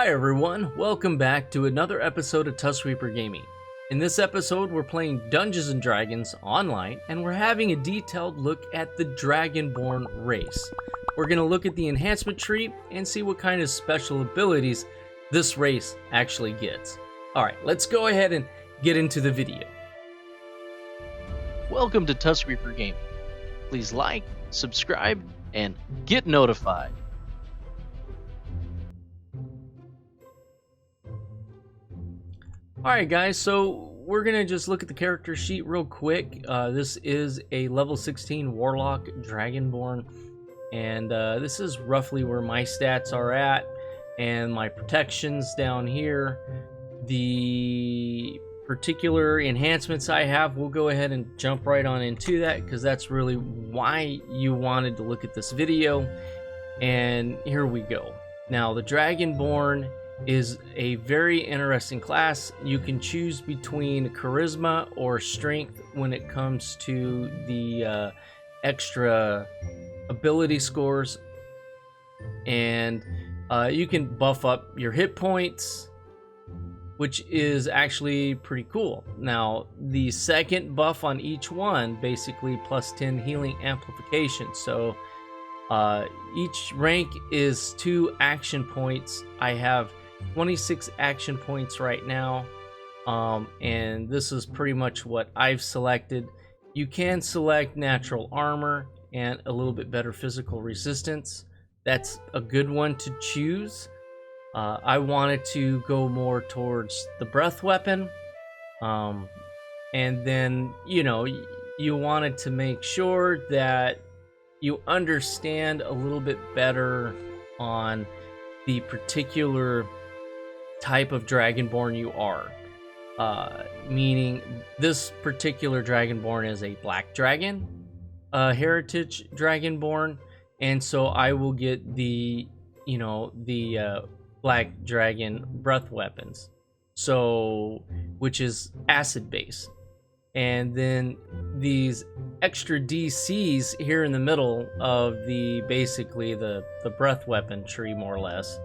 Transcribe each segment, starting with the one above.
Hi everyone, welcome back to another episode of Tusk Gaming. In this episode, we're playing Dungeons and Dragons online, and we're having a detailed look at the Dragonborn race. We're going to look at the enhancement tree and see what kind of special abilities this race actually gets. Alright, let's go ahead and get into the video. Welcome to Tusk Gaming. Please like, subscribe, and get notified. Alright guys, so we're going to just look at the character sheet real quick. This is a level 16 Warlock Dragonborn, and this is roughly where my stats are at, and my protections down here. The particular enhancements I have, we'll go ahead and jump right on into that, because that's really why you wanted to look at this video. And here we go. Now, the Dragonborn is a very interesting class. You can choose between charisma or strength when it comes to the extra ability scores, and you can buff up your hit points, which is actually pretty cool. Now, the second buff on each one, basically plus 10 healing amplification. So each rank is 2 action points. I have 26 action points right now, and this is pretty much what I've selected. You can select natural armor and a little bit better physical resistance. That's a good one to choose. I wanted to go more towards the breath weapon, and then you wanted to make sure that you understand a little bit better on the particular type of Dragonborn you are, meaning this particular Dragonborn is a black dragon, heritage Dragonborn, and so I will get the black dragon breath weapons, so which is acid based, and then these extra DCs here in the middle of the basically the breath weapon tree, more or less.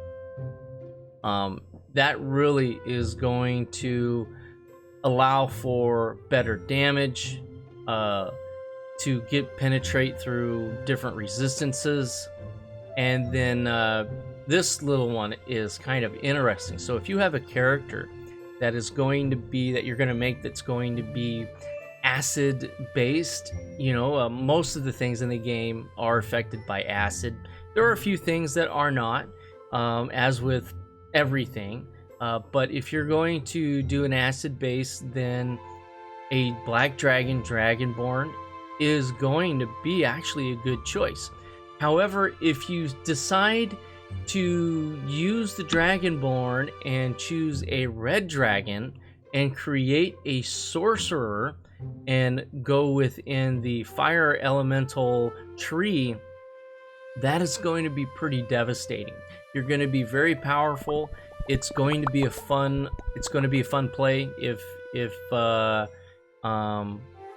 That really is going to allow for better damage, to penetrate through different resistances. And then this little one is kind of interesting. So if you have a character that is going to be, that you're going to make, that's going to be acid based, most of the things in the game are affected by acid. There are a few things that are not, as with everything, but if you're going to do an acid base, then a black dragon Dragonborn is going to be actually a good choice. However, if you decide to use the Dragonborn and choose a red dragon and create a sorcerer and go within the fire elemental tree, that is going to be pretty devastating. You're going to be very powerful. It's going to be a fun play if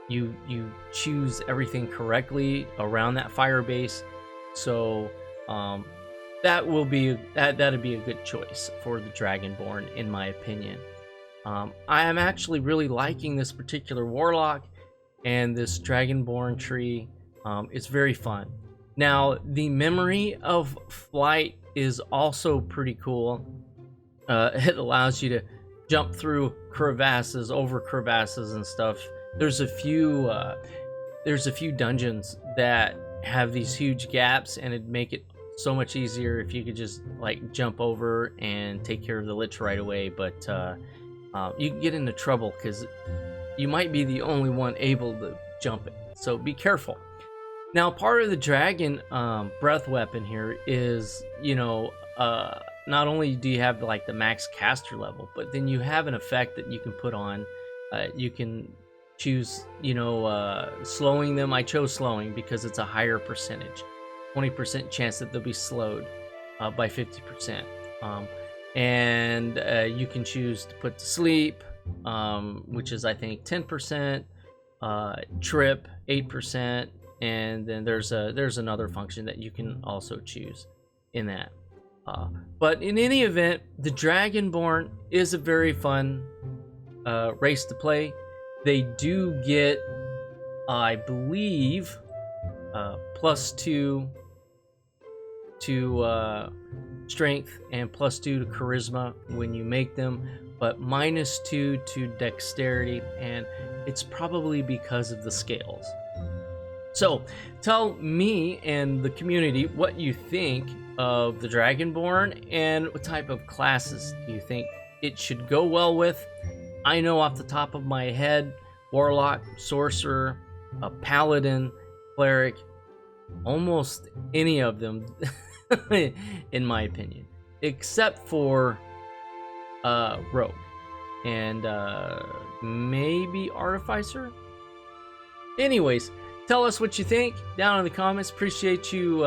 you choose everything correctly around that fire base. So that'd be a good choice for the Dragonborn, in my opinion. I am actually really liking this particular Warlock and this Dragonborn tree. It's very fun. Now, the memory of flight is also pretty cool. It allows you to jump through crevasses, over crevasses and stuff. There's a few dungeons that have these huge gaps, and it'd make it so much easier if you could just like jump over and take care of the lich right away. But you can get into trouble because you might be the only one able to jump it, so be careful. Now, part of the dragon breath weapon here is, not only do you have like the max caster level, but then you have an effect that you can put on. You can choose, slowing them. I chose slowing because it's a higher percentage, 20% chance that they'll be slowed by 50%. And you can choose to put to sleep, which is I think 10%, trip 8%. And then there's another function that you can also choose in that. But in any event, the Dragonborn is a very fun race to play. They do get, I believe, +2 to strength and +2 to charisma when you make them, but -2 to dexterity, and it's probably because of the scales. So tell me and the community what you think of the Dragonborn and what type of classes do you think it should go well with. I know off the top of my head, Warlock, Sorcerer, a Paladin, Cleric, almost any of them in my opinion, except for Rogue and maybe Artificer. Anyways, tell us what you think down in the comments. Appreciate you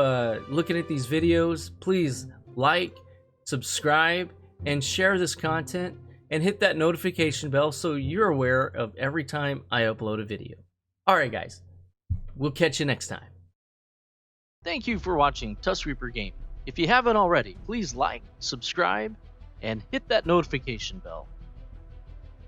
looking at these videos. Please like, subscribe, and share this content, and hit that notification bell so you're aware of every time I upload a video. Alright guys, we'll catch you next time. Thank you for watching Tusk Reaper Game. If you haven't already, please like, subscribe, and hit that notification bell.